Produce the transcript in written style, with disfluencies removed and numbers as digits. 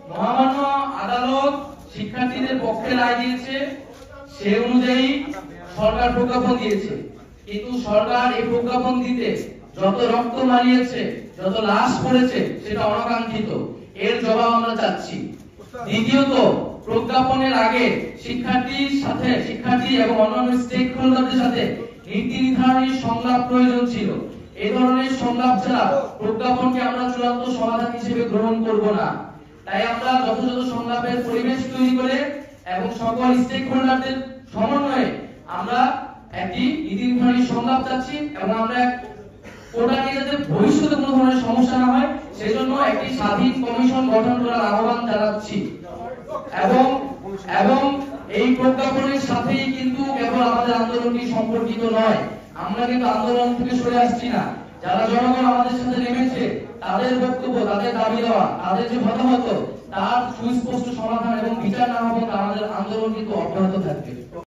মহামান্য আদালত শিক্ষার্থীদের পক্ষে রায় দিয়েছে, সে অনুযায়ী সরকার প্রজ্ঞাপন দিয়েছে। কিন্তু সরকার এই প্রজ্ঞাপন দিতে যত রক্ত মারিয়েছে, যত লাশ পড়েছে, সেটা অনাকাঙ্ক্ষিত। এর জবাব আমরা চাচ্ছি। দ্বিতীয়ত, প্রজ্ঞাপনের আগে শিক্ষার্থী এবং অন্যান্য স্টেক হোল্ডারদের সাথে নীতি নির্ধারণী সংলাপ প্রয়োজন ছিল। এই ধরনের সংলাপ ছাড়া প্রজ্ঞাপনকে আমরা চূড়ান্ত সমাধান হিসেবে গ্রহণ করব না। তাই আমরা যথাযথ সংলাপের পরিবেশ তৈরি করে এবং সকল স্টেক হোল্ডারদের সমন্বয়ে আমরা একটি নীতি নির্ধারণী সংলাপ চাচ্ছি, এবং আমরা কোটা নিয়ে যাতে ভবিষ্যতে কোনো ধরনের সমস্যা না হয় সেজন্য একটি স্বাধীন কমিশন গঠন করার আহ্বান জানাচ্ছি। এবং এই প্রজ্ঞাপনের সাথেই কিন্তু কেবল আমাদের আন্দোলনটি সম্পর্কিত নয়। আমরা কিন্তু আন্দোলন থেকে সরে আসছি না। যারা জনগণ আমাদের সাথে নেমেছে, তাদের বক্তব্য, তাদের দাবি দেওয়া, তাদের যে মতামত, তার সুস্পষ্ট সমাধান এবং বিচার না হবে আমাদের আন্দোলন কিন্তু অব্যাহত থাকবে।